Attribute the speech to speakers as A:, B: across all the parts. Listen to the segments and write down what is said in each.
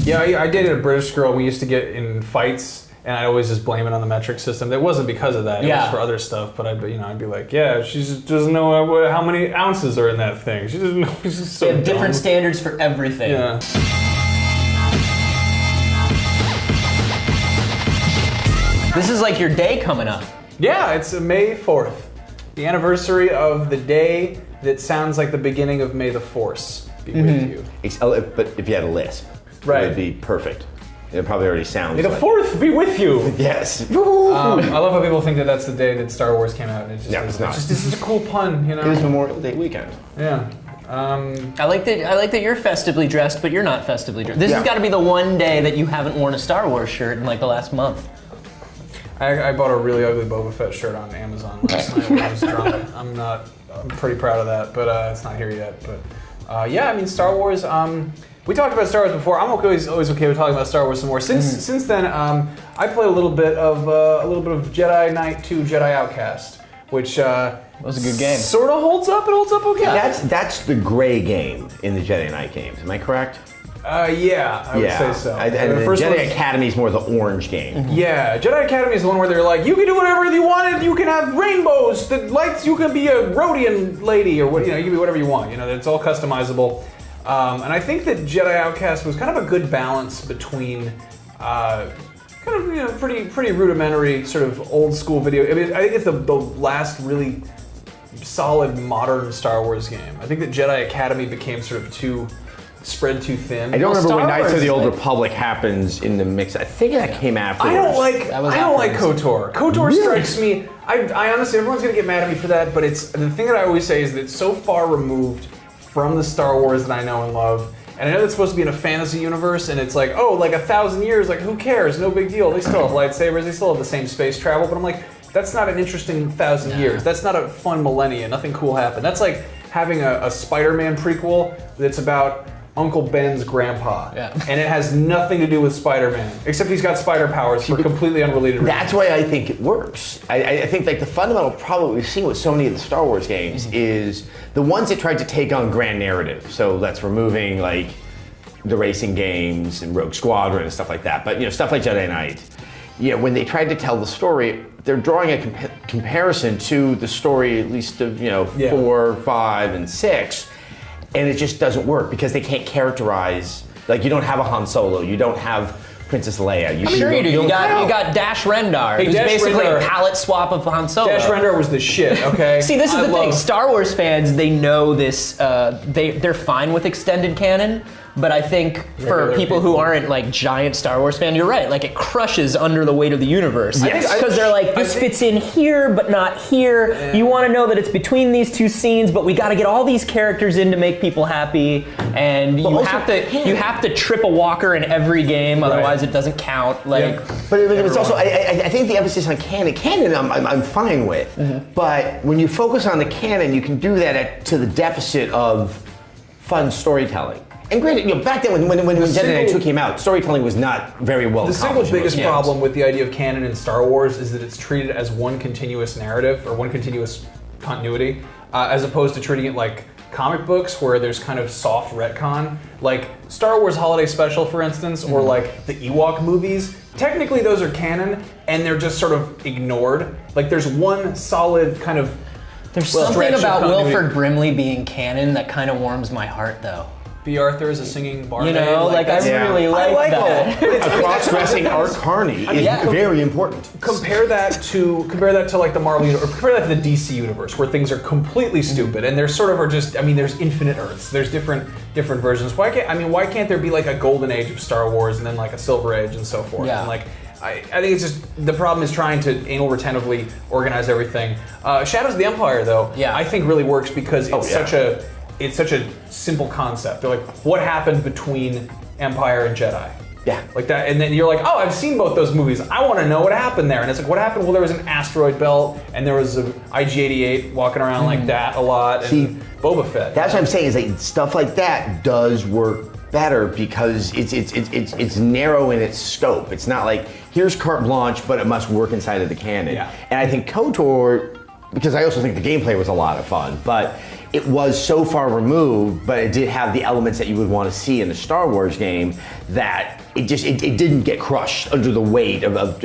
A: Yeah, I dated a British girl. We used to get in fights, and I'd always just blame it on the metric system. It wasn't because of that. It was for other stuff. But I'd be like, yeah, she just doesn't know how many ounces are in that thing. She doesn't know. She's just so
B: They have different standards for everything.
A: Yeah.
B: This is like your day coming up.
A: Yeah, it's May 4th. The anniversary of the day that sounds like the beginning of May the Force be with you.
C: But if you had a lisp, it would be perfect. It probably already sounds
A: May the 4th be with you!
C: Yes.
A: I love how people think that that's the day that Star Wars came out. And it just
C: it's not.
A: This is a cool pun, you know?
C: It was Memorial Day weekend.
A: Yeah.
B: I like that you're festively dressed, but you're not festively dressed. This has got to be the one day that you haven't worn a Star Wars shirt in like the last month.
A: I bought a really ugly Boba Fett shirt on Amazon last night when I was drunk. I'm pretty proud of that, but it's not here yet. But yeah, I mean, Star Wars. We talked about Star Wars before. I'm always okay with talking about Star Wars some more. Since then, I played a little bit of Jedi Knight 2 Jedi Outcast, which
B: was a good game.
A: Sort of holds up. It holds up okay.
C: That's the gray game in the Jedi Knight games. Am I correct?
A: Yeah, I would say so.
C: And the Jedi Academy is more the orange game.
A: Yeah, Jedi Academy is the one where they're like, you can do whatever you want, you can have rainbows, the lights, you can be a Rhodian lady, or what, you can be whatever you want. It's all customizable. And I think that Jedi Outcast was kind of a good balance between pretty rudimentary sort of old school video. I mean, I think it's the last really solid modern Star Wars game. I think that Jedi Academy became sort of spread too thin.
C: I don't remember when Knights of the Old Republic happens in the mix. I think that came afterwards.
A: I don't like KOTOR. KOTOR strikes me. I honestly, everyone's gonna get mad at me for that, but it's the thing that I always say is that it's so far removed from the Star Wars that I know and love. And I know it's supposed to be in a fantasy universe, and it's like, oh, like 1,000 years, like who cares? No big deal. They still have lightsabers. They still have the same space travel. But I'm like, that's not an interesting 1,000 years. That's not a fun millennia. Nothing cool happened. That's like having a Spider-Man prequel that's about Uncle Ben's grandpa. Yeah. And it has nothing to do with Spider-Man, except he's got spider powers for completely unrelated reasons.
C: That's why I think it works. I think like the fundamental problem we've seen with so many of the Star Wars games is the ones that tried to take on grand narrative. So that's removing like the racing games and Rogue Squadron and stuff like that. But stuff like Jedi Knight, when they tried to tell the story, they're drawing a comparison to the story at least of 4, 5, and 6. And it just doesn't work because they can't characterize, like you don't have a Han Solo, you don't have Princess Leia.
B: You do. You got Dash Rendar, who's basically a palette swap of Han Solo.
A: Dash Rendar was the shit, okay?
B: See, this is the thing. Star Wars fans, they know this, they're fine with extended canon, but I think for people who aren't like giant Star Wars fans, you're right, like it crushes under the weight of the universe.
C: Yes.
B: Because they're like, this fits in here, but not here. Yeah. You want to know that it's between these two scenes, but we got to get all these characters in to make people happy, and you have to trip a walker in every game, otherwise it doesn't count. Like,
C: but it's also, I think the emphasis on canon I'm fine with, but when you focus on the canon, you can do that to the deficit of fun storytelling. And granted, back then when Jedi Knight 2 came out, storytelling was not very well accomplished.
A: The single biggest problem with the idea of canon in Star Wars is that it's treated as one continuous narrative or one continuous continuity, as opposed to treating it like comic books where there's kind of soft retcon. Like Star Wars Holiday Special, for instance, or like the Ewok movies. Technically those are canon, and they're just sort of ignored. Like there's one solid kind of
B: There's something about Wilford Brimley being canon that kind of warms my heart, though.
A: B. Arthur is a singing barmaid.
B: I really like that.
C: A cross-dressing Art Carney is very important.
A: Compare that to like the Marvel universe, or compare that to the DC universe, where things are completely stupid, and there sort of are just. I mean, there's infinite Earths. There's different versions. Why can't there be like a golden age of Star Wars and then like a silver age and so forth?
B: Yeah.
A: And like, I think it's just the problem is trying to anal retentively organize everything. Shadows of the Empire, though, I think really works because it's such a simple concept. They're like, what happened between Empire and Jedi?
C: Yeah.
A: Like that, and then you're like, oh, I've seen both those movies. I want to know what happened there. And it's like, what happened? Well, there was an asteroid belt, and there was an IG-88 walking around like that a lot, and Boba Fett.
C: That's what I'm saying, is like stuff like that does work better because it's narrow in its scope. It's not like, here's carte blanche, but it must work inside of the canon.
A: Yeah.
C: And I think KOTOR, because I also think the gameplay was a lot of fun, but it was so far removed, but it did have the elements that you would want to see in a Star Wars game, that it didn't get crushed under the weight of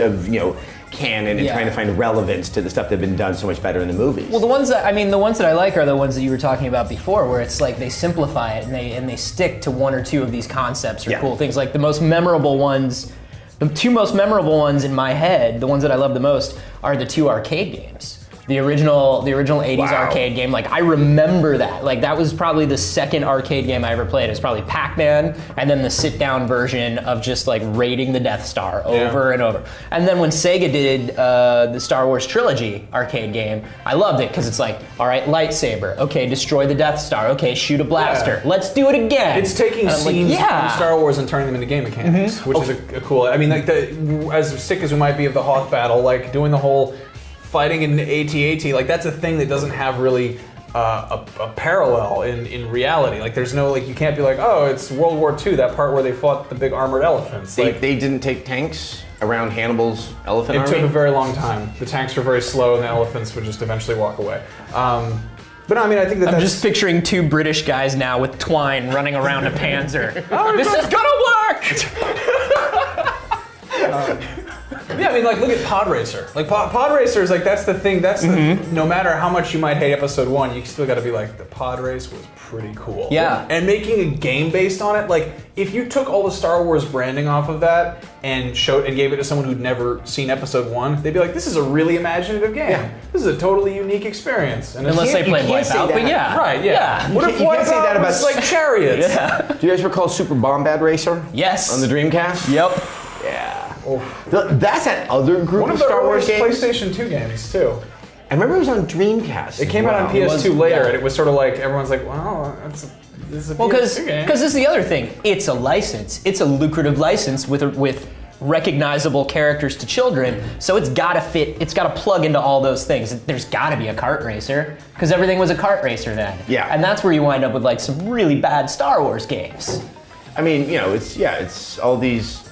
C: canon and trying to find relevance to the stuff that had been done so much better in the movies.
B: Well, the ones that I like are the ones that you were talking about before, where it's like they simplify it and they stick to one or two of these concepts or cool things. Like the two most memorable ones in my head, the ones that I love the most, are the 2 arcade games. The original 80s arcade game, like I remember that. Like that was probably the second arcade game I ever played. It was probably Pac-Man, and then the sit-down version of just like raiding the Death Star over and over. And then when Sega did the Star Wars trilogy arcade game, I loved it because it's like, all right, lightsaber, okay, destroy the Death Star, okay, shoot a blaster, let's do it again.
A: It's taking scenes from Star Wars and turning them into game mechanics, which is a cool. I mean, like as sick as we might be of the Hoth battle, like doing the whole fighting in AT-AT, like that's a thing that doesn't have really a parallel in reality. Like there's no, like you can't be like, oh, it's World War II, that part where they fought the big armored elephants.
C: They didn't take tanks around Hannibal's elephant army?
A: It took a very long time. The tanks were very slow and the elephants would just eventually walk away. But no, I mean, I think I'm
B: just picturing 2 British guys now with twine running around a Panzer. This is gonna work!
A: Yeah, I mean, like, look at Pod Racer. Like, Pod Racer is like, that's the thing, that's the, no matter how much you might hate Episode 1, you still gotta be like, the Pod Race was pretty cool.
B: Yeah.
A: And making a game based on it, like, if you took all the Star Wars branding off of that and gave it to someone who'd never seen Episode 1, they'd be like, this is a really imaginative game. Yeah. This is a totally unique experience. And
B: unless they played Wipeout, but yeah.
A: Right, yeah.
C: What if Wipeout
A: was like chariots?
B: Yeah.
C: Do you guys recall Super Bombad Racer?
B: Yes.
C: On the Dreamcast?
B: Yep.
C: Yeah. That's that other group of Star Wars games.
A: PlayStation 2 games too.
C: I remember it was on Dreamcast.
A: It came out on PS2 later, and it was sort of like everyone's like, "Wow, this is a PS2 game."
B: Because this is the other thing. It's a license. It's a lucrative license with recognizable characters to children. So it's got to fit. It's got to plug into all those things. There's got to be a kart racer because everything was a kart racer then.
C: Yeah.
B: And that's where you wind up with like some really bad Star Wars games.
C: I mean, it's all these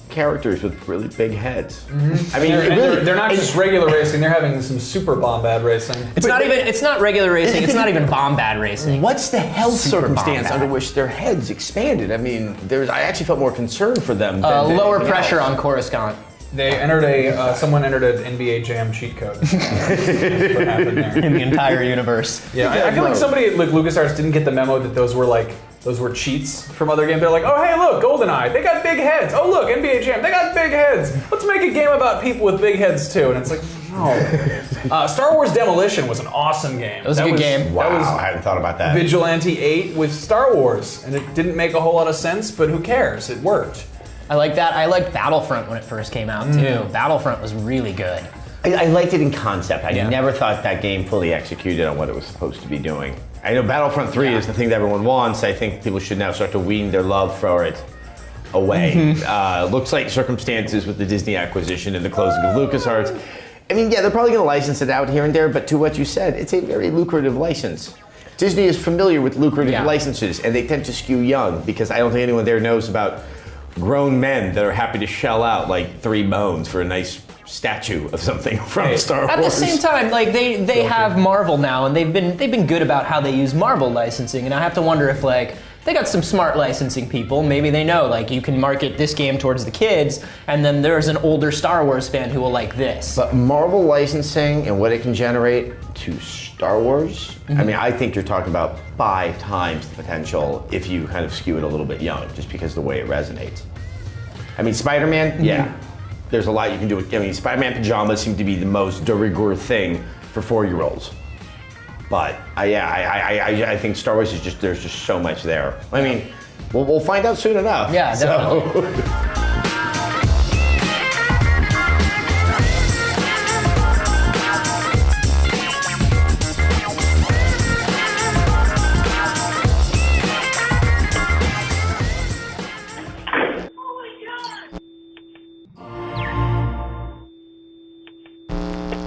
C: characters with really big heads.
A: I mean, they're not just regular racing, they're having some super bombad racing.
B: It's not regular racing, it's not even bombad racing.
C: What's the health circumstance
B: bombad
C: under which their heads expanded? I mean, I actually felt more concerned for them than
B: lower pressure on Coruscant.
A: They entered someone entered an NBA Jam cheat code. That's what happened there.
B: In the entire universe.
A: Yeah, I feel like somebody at LucasArts didn't get the memo that those were cheats from other games. They're like, oh hey look, GoldenEye, they got big heads. Oh look, NBA Jam, they got big heads. Let's make a game about people with big heads too. And it's like, no. Star Wars Demolition was an awesome game.
B: It was a good game.
C: Wow, I hadn't thought about that.
A: Vigilante 8 with Star Wars, and it didn't make a whole lot of sense, but who cares? It worked.
B: I like that. I liked Battlefront when it first came out too. Battlefront was really good.
C: I liked it in concept. I never thought that game fully executed on what it was supposed to be doing. I know Battlefront 3 is the thing that everyone wants. I think people should now start to wean their love for it away. Looks like circumstances with the Disney acquisition and the closing of LucasArts. I mean, yeah, they're probably going to license it out here and there, but to what you said, it's a very lucrative license. Disney is familiar with lucrative licenses, and they tend to skew young, because I don't think anyone there knows about grown men that are happy to shell out like 3 bones for a nice statue of something from Star Wars.
B: At the same time, like they have Marvel now, and they've been good about how they use Marvel licensing, and I have to wonder if like they got some smart licensing people. Maybe they know like you can market this game towards the kids, and then there's an older Star Wars fan who will like this.
C: But Marvel licensing and what it can generate to Star Wars, I mean, I think you're talking about 5 times the potential if you kind of skew it a little bit young, just because of the way it resonates. I mean, Spider-Man, there's a lot you can do with. I mean, Spider-Man pajamas seem to be the most de rigueur thing for 4-year-olds. But I think Star Wars is there's just so much there. I mean, we'll find out soon enough.
B: Yeah, definitely. So.